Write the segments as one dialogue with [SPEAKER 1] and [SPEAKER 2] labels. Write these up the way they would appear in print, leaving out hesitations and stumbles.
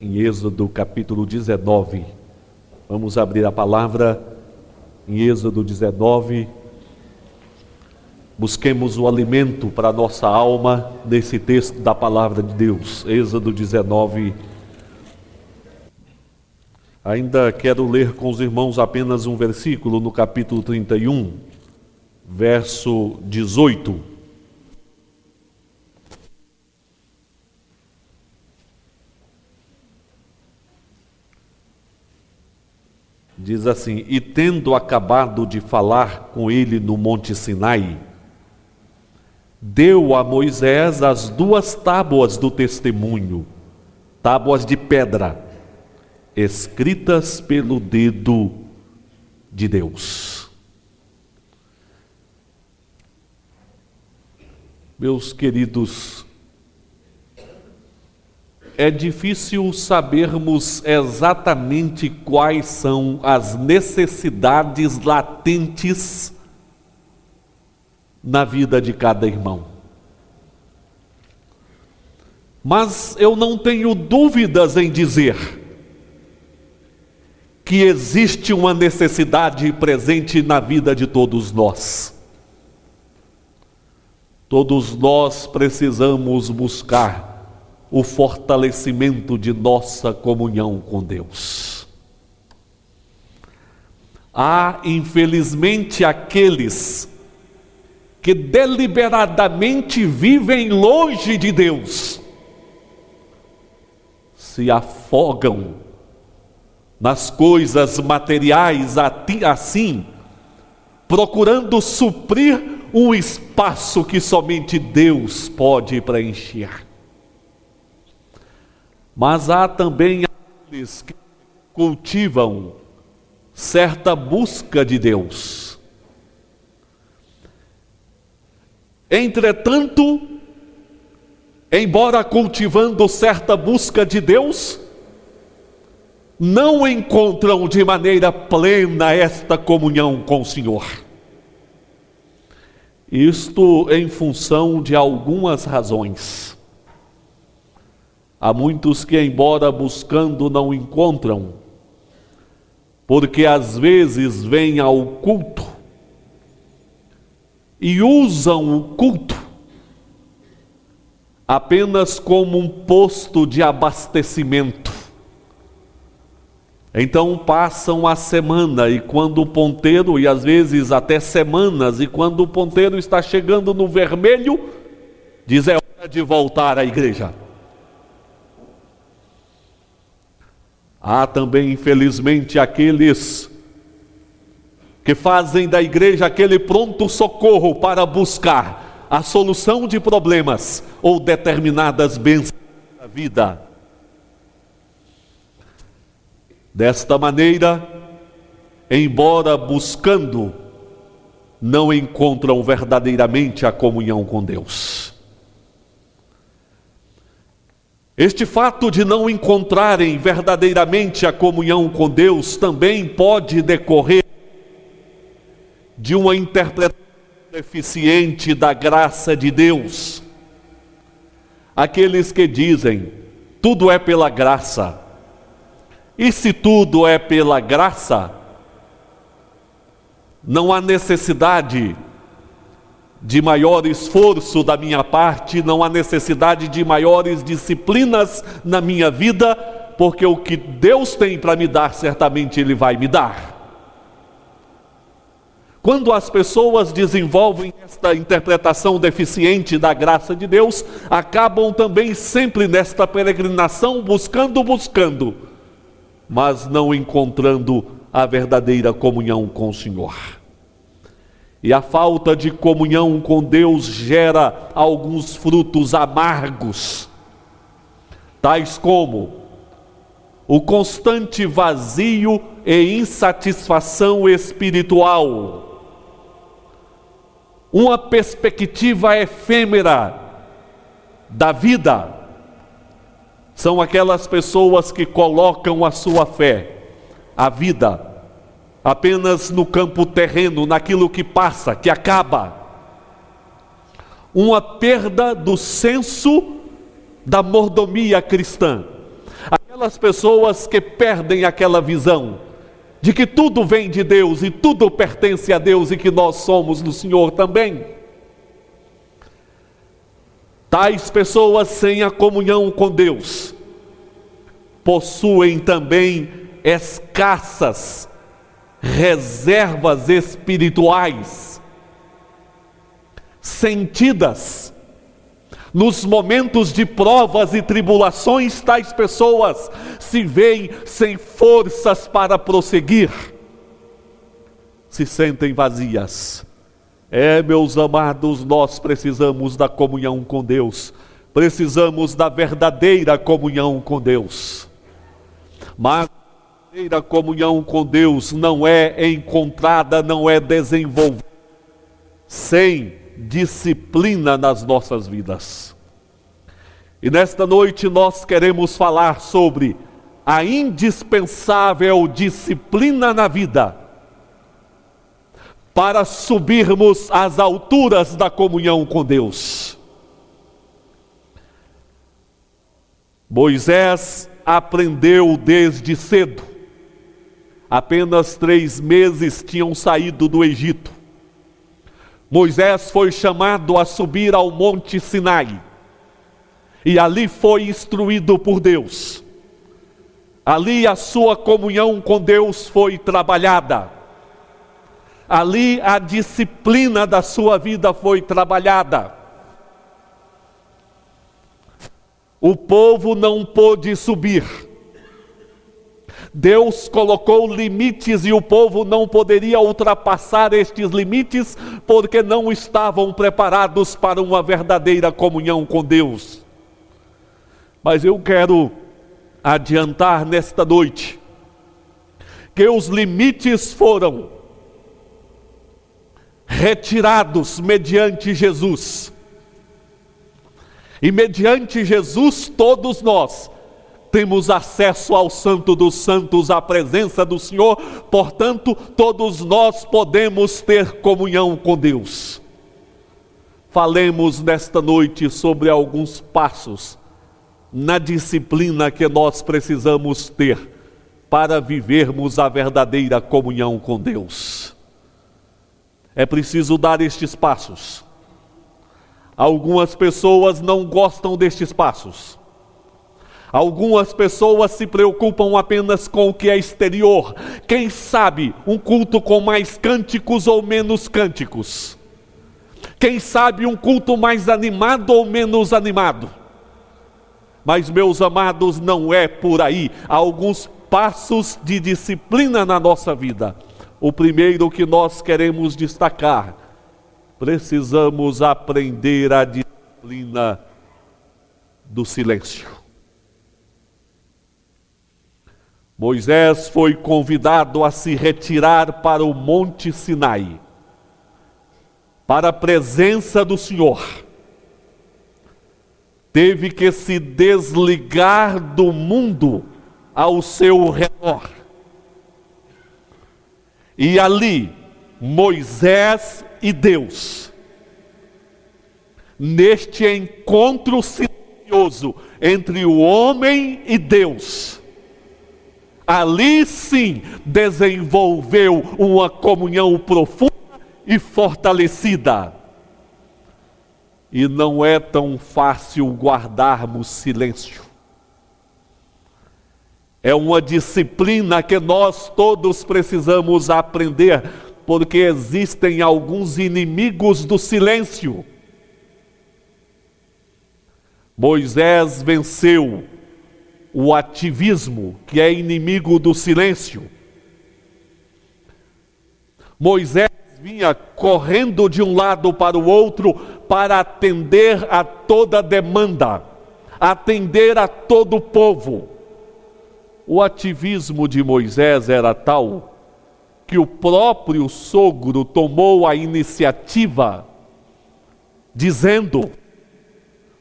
[SPEAKER 1] Em Êxodo capítulo 19, vamos abrir a palavra em Êxodo 19, busquemos o alimento para a nossa alma nesse texto da palavra de Deus. Êxodo 19, ainda quero ler com os irmãos apenas um versículo no capítulo 31, verso 18. Diz assim: e tendo acabado de falar com ele no monte Sinai, deu a Moisés as 2 tábuas do testemunho, tábuas de pedra, escritas pelo dedo de Deus. Meus queridos, é difícil sabermos exatamente quais são as necessidades latentes na vida de cada irmão. Mas eu não tenho dúvidas em dizer que existe uma necessidade presente na vida de todos nós. Todos nós precisamos buscar o fortalecimento de nossa comunhão com Deus. Há, infelizmente, aqueles que deliberadamente vivem longe de Deus, se afogam nas coisas materiais assim, procurando suprir um espaço que somente Deus pode preencher. Mas há também aqueles que cultivam certa busca de Deus. Entretanto, embora cultivando certa busca de Deus, não encontram de maneira plena esta comunhão com o Senhor. Isto em função de algumas razões. Há muitos que, embora buscando, não encontram, porque às vezes vêm ao culto e usam o culto apenas como um posto de abastecimento. Então passam a semana e quando o ponteiro, e às vezes até semanas, e quando o ponteiro está chegando no vermelho, diz: é hora de voltar à igreja. Há também, infelizmente, aqueles que fazem da igreja aquele pronto-socorro para buscar a solução de problemas ou determinadas bênçãos da vida. Desta maneira, embora buscando, não encontram verdadeiramente a comunhão com Deus. Este fato de não encontrarem verdadeiramente a comunhão com Deus também pode decorrer de uma interpretação deficiente da graça de Deus. Aqueles que dizem: tudo é pela graça. E se tudo é pela graça, não há necessidade de maior esforço da minha parte, não há necessidade de maiores disciplinas na minha vida, porque o que Deus tem para me dar, certamente Ele vai me dar. Quando as pessoas desenvolvem esta interpretação deficiente da graça de Deus, acabam também sempre nesta peregrinação buscando, mas não encontrando a verdadeira comunhão com o Senhor. E a falta de comunhão com Deus gera alguns frutos amargos, tais como o constante vazio e insatisfação espiritual, uma perspectiva efêmera da vida. São aquelas pessoas que colocam a sua fé, a vida, apenas no campo terreno, naquilo que passa, que acaba. Uma perda do senso da mordomia cristã. aquelas pessoas que perdem aquela visão de que tudo vem de Deus e tudo pertence a Deus e que nós somos do Senhor também. Tais pessoas sem a comunhão com Deus possuem também escassas reservas espirituais, sentidas nos momentos de provas e tribulações. Tais pessoas se veem sem forças para prosseguir, se sentem vazias. Meus amados, nós precisamos da comunhão com Deus, precisamos da verdadeira comunhão com Deus. Mas a verdadeira comunhão com Deus não é encontrada, não é desenvolvida sem disciplina nas nossas vidas. E nesta noite nós queremos falar sobre a indispensável disciplina na vida para subirmos às alturas da comunhão com Deus. Moisés aprendeu desde cedo. Apenas 3 meses tinham saído do Egito. Moisés foi chamado a subir ao Monte Sinai. E ali foi instruído por Deus. Ali a sua comunhão com Deus foi trabalhada. Ali a disciplina da sua vida foi trabalhada. O povo não pôde subir. Deus colocou limites e o povo não poderia ultrapassar estes limites porque não estavam preparados para uma verdadeira comunhão com Deus. Mas eu quero adiantar nesta noite que os limites foram retirados mediante Jesus. E mediante Jesus todos nós temos acesso ao Santo dos Santos, à presença do Senhor. Portanto, todos nós podemos ter comunhão com Deus. Falemos nesta noite sobre alguns passos na disciplina que nós precisamos ter para vivermos a verdadeira comunhão com Deus. É preciso dar estes passos. Algumas pessoas não gostam destes passos. Algumas pessoas se preocupam apenas com o que é exterior. Quem sabe um culto com mais cânticos ou menos cânticos. Quem sabe um culto mais animado ou menos animado. Mas, meus amados, não é por aí. Há alguns passos de disciplina na nossa vida. O primeiro que nós queremos destacar: precisamos aprender a disciplina do silêncio. Moisés foi convidado a se retirar para o Monte Sinai, para a presença do Senhor. Teve que se desligar do mundo ao seu redor. E ali, Moisés e Deus, neste encontro silencioso entre o homem e Deus, ali sim desenvolveu uma comunhão profunda e fortalecida. E não é tão fácil guardarmos silêncio. É uma disciplina que nós todos precisamos aprender, porque existem alguns inimigos do silêncio. Moisés venceu o ativismo, que é inimigo do silêncio. Moisés vinha correndo de um lado para o outro para atender a toda demanda, atender a todo o povo. O ativismo de Moisés era tal que o próprio sogro tomou a iniciativa, dizendo: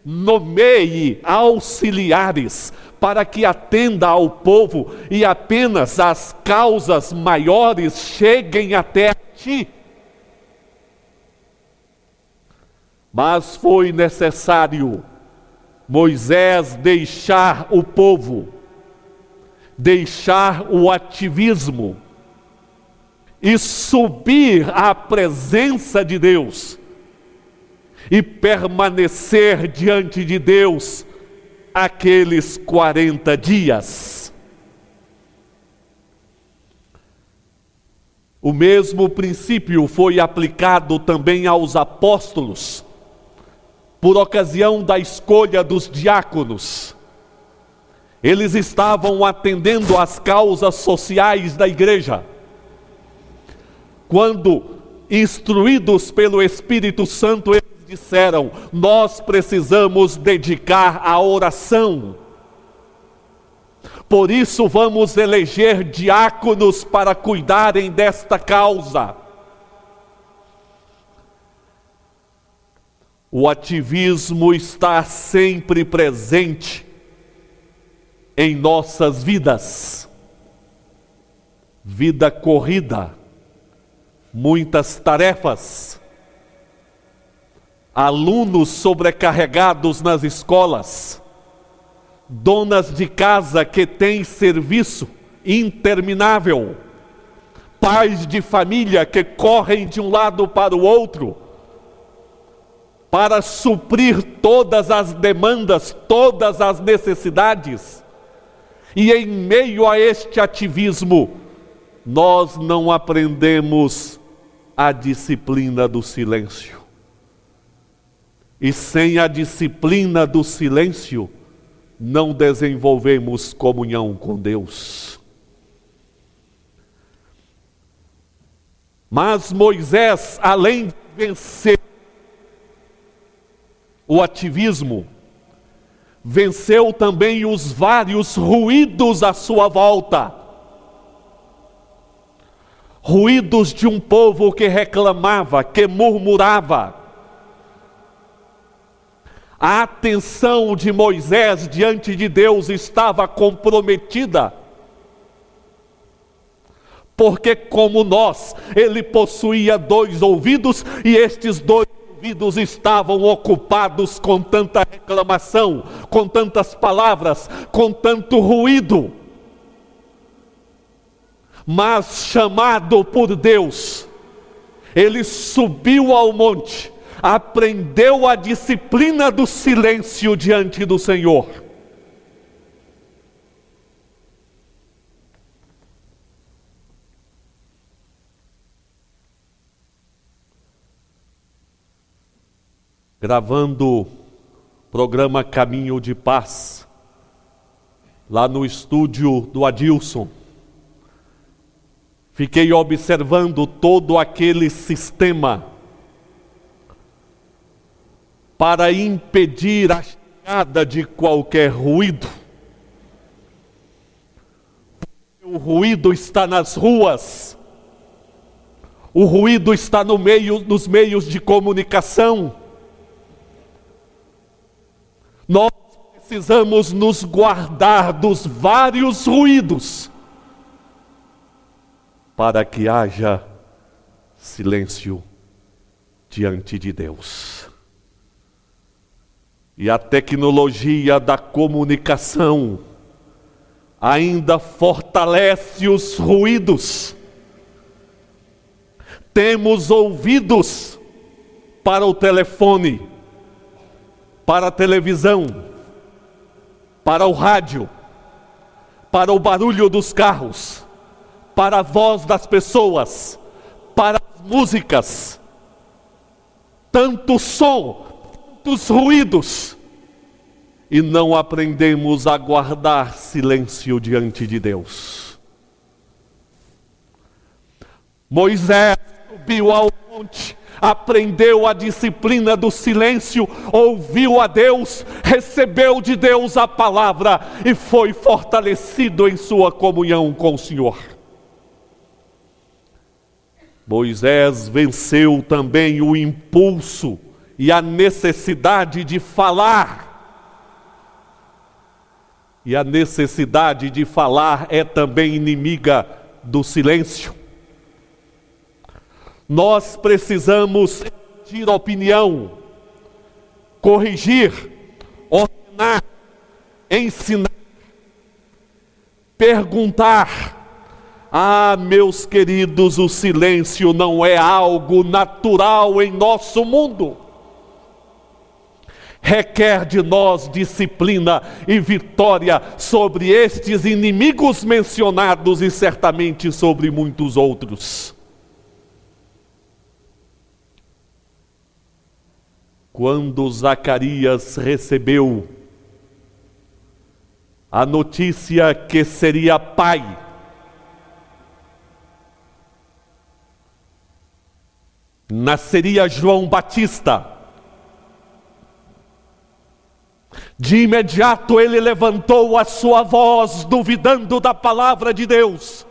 [SPEAKER 1] nomeie auxiliares para que atenda ao povo e apenas as causas maiores cheguem até ti. Mas foi necessário Moisés deixar o povo deixar o ativismo e subir à presença de Deus e permanecer diante de Deus aqueles 40 dias. O mesmo princípio foi aplicado também aos apóstolos, por ocasião da escolha dos diáconos. Eles estavam atendendo às causas sociais da igreja, quando, instruídos pelo Espírito Santo, eles disseram: nós precisamos dedicar a oração. Por isso vamos eleger diáconos para cuidarem desta causa. O ativismo está sempre presente em nossas vidas. Vida corrida, muitas tarefas, alunos sobrecarregados nas escolas, donas de casa que têm serviço interminável, pais de família que correm de um lado para o outro, para suprir todas as demandas, todas as necessidades. E em meio a este ativismo, nós não aprendemos a disciplina do silêncio. E sem a disciplina do silêncio, não desenvolvemos comunhão com Deus. Mas Moisés, além de vencer o ativismo, venceu também os vários ruídos à sua volta. Ruídos de um povo que reclamava, que murmurava. A atenção de Moisés diante de Deus estava comprometida, porque como nós, ele possuía 2 ouvidos, e estes 2 ouvidos estavam ocupados com tanta reclamação, com tantas palavras, com tanto ruído. Mas chamado por Deus, ele subiu ao monte, aprendeu a disciplina do silêncio diante do Senhor. Gravando o programa Caminho de Paz, lá no estúdio do Adilson, fiquei observando todo aquele sistema para impedir a chegada de qualquer ruído. O ruído está nas ruas, o ruído está nos meios de comunicação. Nós precisamos nos guardar dos vários ruídos, para que haja silêncio diante de Deus. E a tecnologia da comunicação ainda fortalece os ruídos. Temos ouvidos para o telefone, para a televisão, para o rádio, para o barulho dos carros, para a voz das pessoas, para as músicas. Tanto som, tantos ruídos, e não aprendemos a guardar silêncio diante de Deus. Moisés subiu ao monte, aprendeu a disciplina do silêncio, ouviu a Deus, recebeu de Deus a palavra e foi fortalecido em sua comunhão com o Senhor. Moisés venceu também o impulso e a necessidade de falar. E a necessidade de falar é também inimiga do silêncio. Nós precisamos emitir opinião, corrigir, ordenar, ensinar. perguntar. Meus queridos, o silêncio não é algo natural em nosso mundo. Requer de nós disciplina e vitória sobre estes inimigos mencionados e certamente sobre muitos outros. Quando Zacarias recebeu a notícia que seria pai, nasceria João Batista, de imediato ele levantou a sua voz, duvidando da palavra de Deus.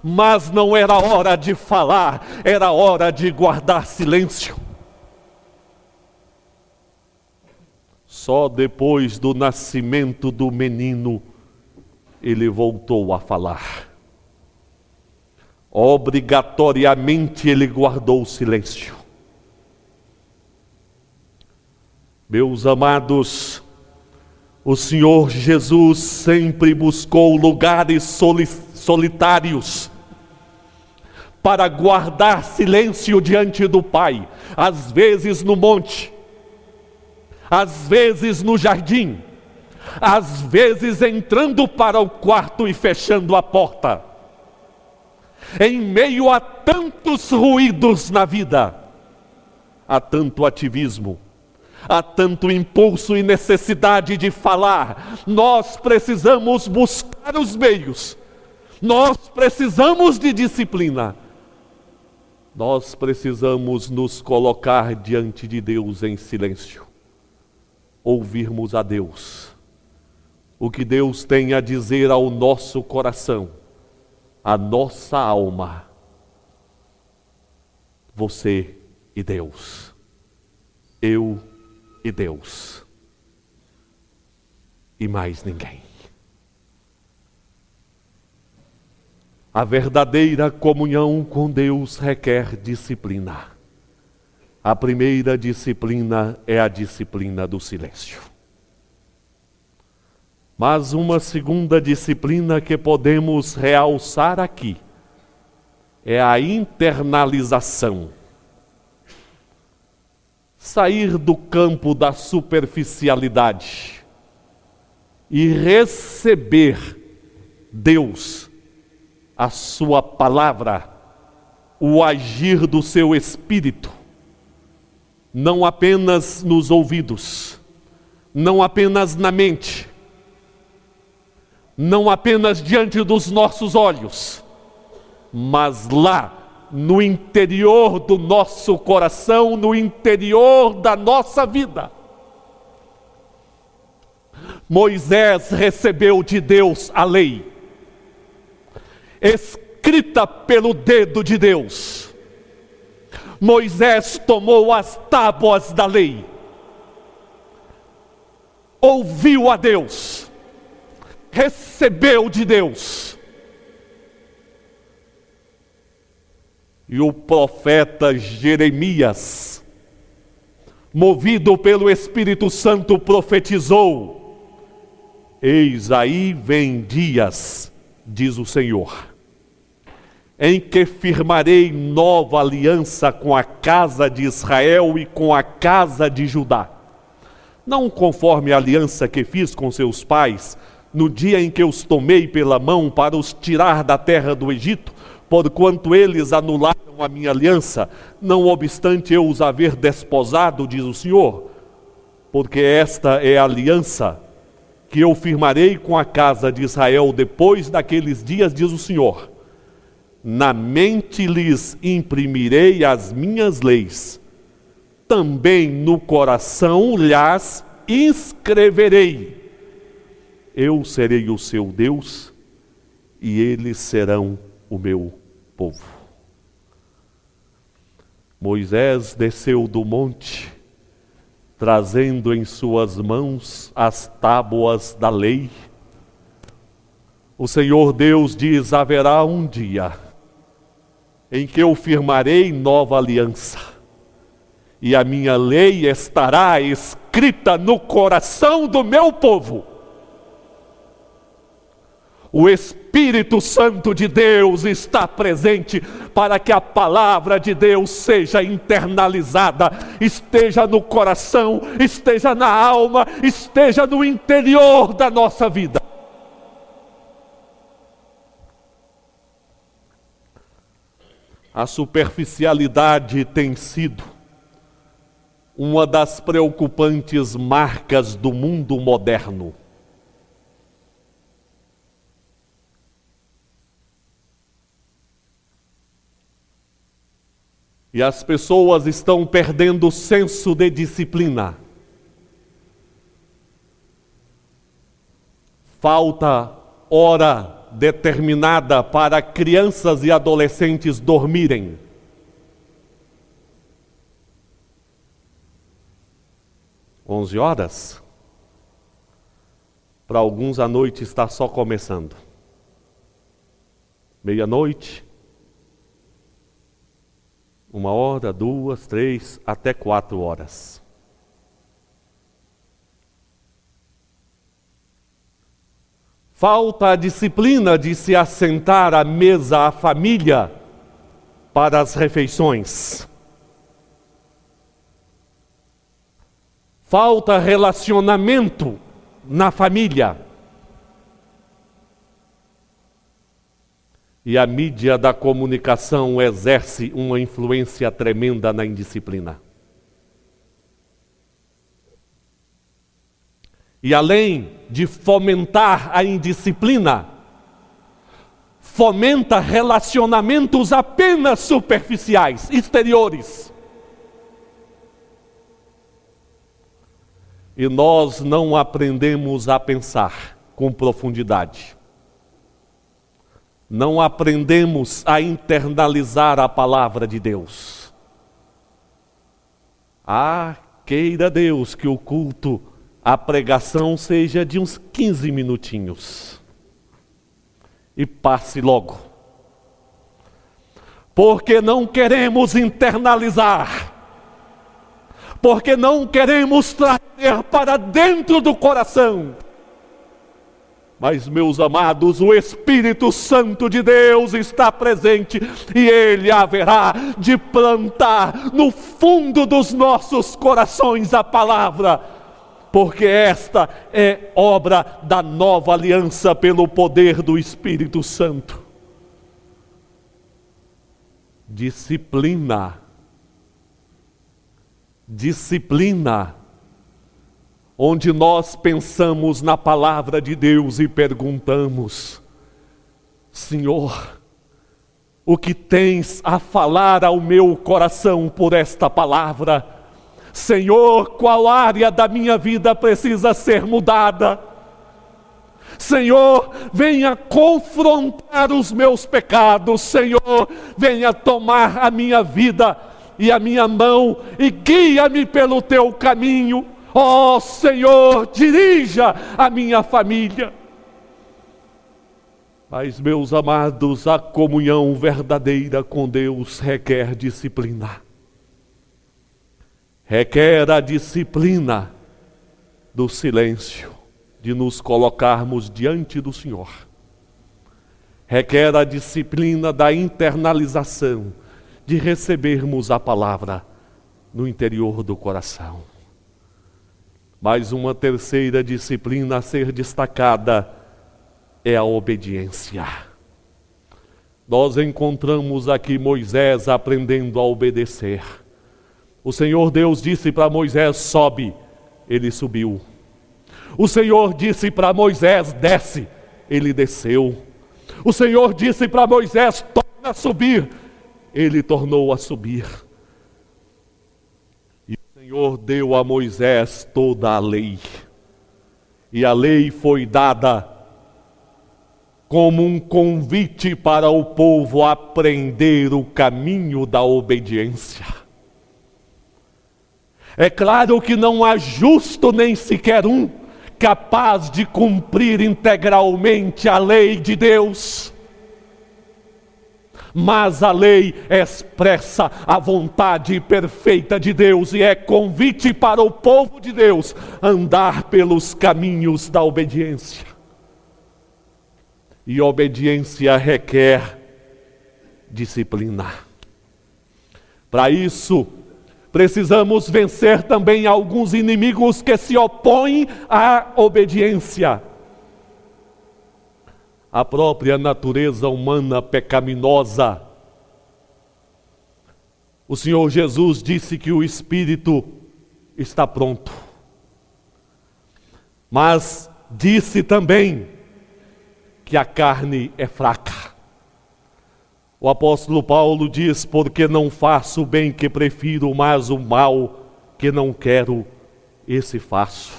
[SPEAKER 1] Mas não era hora de falar, era hora de guardar silêncio. Só depois do nascimento do menino, ele voltou a falar. Obrigatoriamente ele guardou o silêncio. Meus amados, o Senhor Jesus sempre buscou lugares solitários para guardar silêncio diante do Pai, às vezes no monte, às vezes no jardim, às vezes entrando para o quarto e fechando a porta. Em meio a tantos ruídos na vida, há tanto ativismo, há tanto impulso e necessidade de falar, nós precisamos buscar os meios, nós precisamos de disciplina, nós precisamos nos colocar diante de Deus em silêncio, ouvirmos a Deus, o que Deus tem a dizer ao nosso coração, à nossa alma, você e Deus, eu e Deus, e mais ninguém. A verdadeira comunhão com Deus requer disciplina. A primeira disciplina é a disciplina do silêncio. Mas uma segunda disciplina que podemos realçar aqui é a internalização. Sair do campo da superficialidade e receber Deus, a sua palavra, o agir do seu Espírito, não apenas nos ouvidos, não apenas na mente, não apenas diante dos nossos olhos, mas lá no interior do nosso coração, no interior da nossa vida. Moisés recebeu de Deus a lei, escrita pelo dedo de Deus. Moisés tomou as tábuas da lei, ouviu a Deus, recebeu de Deus. E o profeta Jeremias, movido pelo Espírito Santo, profetizou: eis aí vem dias, diz o Senhor, em que firmarei nova aliança com a casa de Israel e com a casa de Judá. Não conforme a aliança que fiz com seus pais, no dia em que os tomei pela mão para os tirar da terra do Egito, porquanto eles anularam a minha aliança, não obstante eu os haver desposado, diz o Senhor, porque esta é a aliança que eu firmarei com a casa de Israel depois daqueles dias, diz o Senhor. Na mente lhes imprimirei as minhas leis, também no coração lhes inscreverei. Eu serei o seu Deus e eles serão o meu povo. Moisés desceu do monte, trazendo em suas mãos as tábuas da lei. O Senhor Deus diz: haverá um dia em que eu firmarei nova aliança, e a minha lei estará escrita no coração do meu povo. O Espírito Santo de Deus está presente para que a palavra de Deus seja internalizada, esteja no coração, esteja na alma, esteja no interior da nossa vida. A superficialidade tem sido uma das preocupantes marcas do mundo moderno. E as pessoas estão perdendo o senso de disciplina. Falta hora determinada para crianças e adolescentes dormirem. (11 horas? Para alguns a noite está só começando. Meia-noite. 1 hora, 2, 3, até 4 horas. Falta a disciplina de se assentar à mesa a família para as refeições. Falta relacionamento na família. E a mídia da comunicação exerce uma influência tremenda na indisciplina. E além de fomentar a indisciplina, fomenta relacionamentos apenas superficiais, exteriores. E nós não aprendemos a pensar com profundidade. Não aprendemos a internalizar a palavra de Deus. Queira Deus que o culto, a pregação seja de uns 15 minutinhos. E passe logo. Porque não queremos internalizar. Porque não queremos trazer para dentro do coração. Mas, meus amados, o Espírito Santo de Deus está presente e Ele haverá de plantar no fundo dos nossos corações a palavra, porque esta é obra da nova aliança pelo poder do Espírito Santo. Disciplina. Disciplina. Onde nós pensamos na palavra de Deus e perguntamos: Senhor, o que tens a falar ao meu coração por esta palavra? Senhor, qual área da minha vida precisa ser mudada? Senhor, venha confrontar os meus pecados. Senhor, venha tomar a minha vida e a minha mão e guia-me pelo teu caminho. Ó Senhor, dirija a minha família. Mas, meus amados, a comunhão verdadeira com Deus requer disciplina. Requer a disciplina do silêncio, de nos colocarmos diante do Senhor. Requer a disciplina da internalização, de recebermos a palavra no interior do coração. Mas uma terceira disciplina a ser destacada é a obediência. Nós encontramos aqui Moisés aprendendo a obedecer. O Senhor Deus disse para Moisés: sobe, ele subiu. O Senhor disse para Moisés: desce, ele desceu. O Senhor disse para Moisés: torna a subir, ele tornou a subir. O Senhor deu a Moisés toda a lei. E a lei foi dada como um convite para o povo aprender o caminho da obediência. É claro que não há justo nem sequer um capaz de cumprir integralmente a lei de Deus. Mas a lei expressa a vontade perfeita de Deus e é convite para o povo de Deus andar pelos caminhos da obediência. E obediência requer disciplina. Para isso, precisamos vencer também alguns inimigos que se opõem à obediência. A própria natureza humana pecaminosa. O Senhor Jesus disse que o espírito está pronto. Mas disse também que a carne é fraca. O apóstolo Paulo diz: porque não faço o bem que prefiro, mas o mal que não quero, esse faço.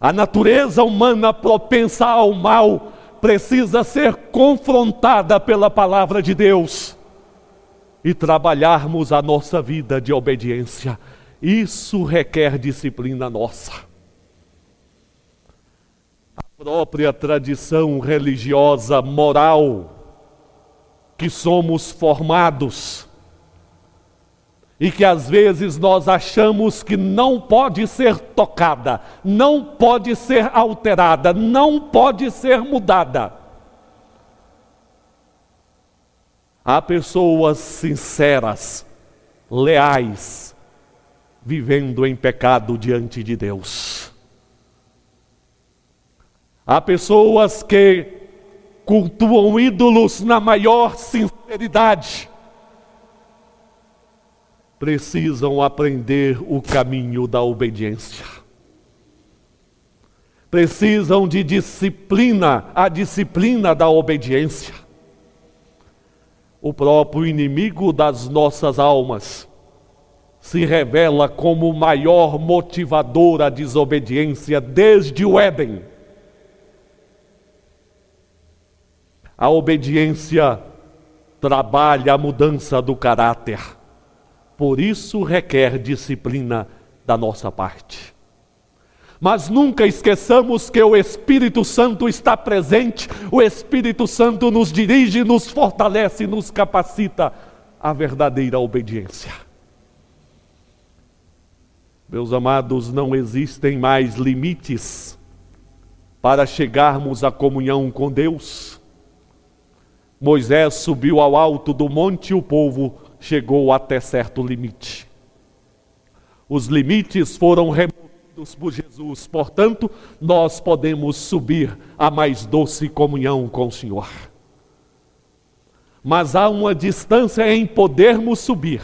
[SPEAKER 1] A natureza humana propensa ao mal precisa ser confrontada pela palavra de Deus e trabalharmos a nossa vida de obediência. Isso requer disciplina nossa. A própria tradição religiosa, moral, que somos formados e que às vezes nós achamos que não pode ser tocada, não pode ser alterada, não pode ser mudada. Há pessoas sinceras, leais, vivendo em pecado diante de Deus. Há pessoas que cultuam ídolos na maior sinceridade. Precisam aprender o caminho da obediência. Precisam de disciplina, a disciplina da obediência. O próprio inimigo das nossas almas se revela como o maior motivador à desobediência desde o Éden. A obediência trabalha a mudança do caráter. Por isso requer disciplina da nossa parte. Mas nunca esqueçamos que o Espírito Santo está presente. O Espírito Santo nos dirige, nos fortalece, nos capacita à verdadeira obediência. Meus amados, não existem mais limites para chegarmos à comunhão com Deus. Moisés subiu ao alto do monte e o povo chegou até certo limite. Os limites foram removidos por Jesus, portanto, nós podemos subir a mais doce comunhão com o Senhor. Mas há uma distância em podermos subir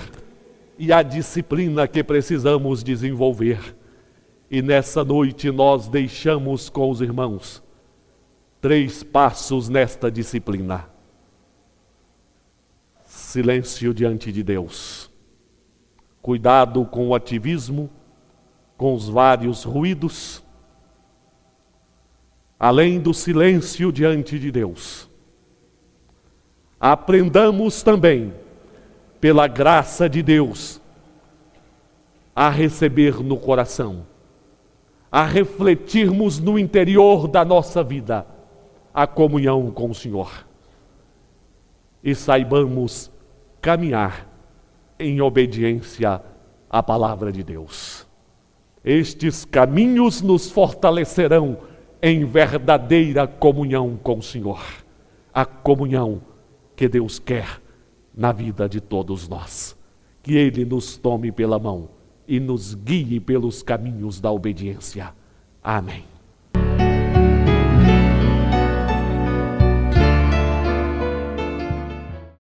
[SPEAKER 1] e a disciplina que precisamos desenvolver. E nessa noite nós deixamos com os irmãos 3 passos nesta disciplina. Silêncio diante de Deus. Cuidado com o ativismo, com os vários ruídos. Além do silêncio diante de Deus, aprendamos também, pela graça de Deus, a receber no coração, a refletirmos no interior da nossa vida a comunhão com o Senhor. E saibamos caminhar em obediência à palavra de Deus. Estes caminhos nos fortalecerão em verdadeira comunhão com o Senhor. A comunhão que Deus quer na vida de todos nós. Que Ele nos tome pela mão e nos guie pelos caminhos da obediência. Amém.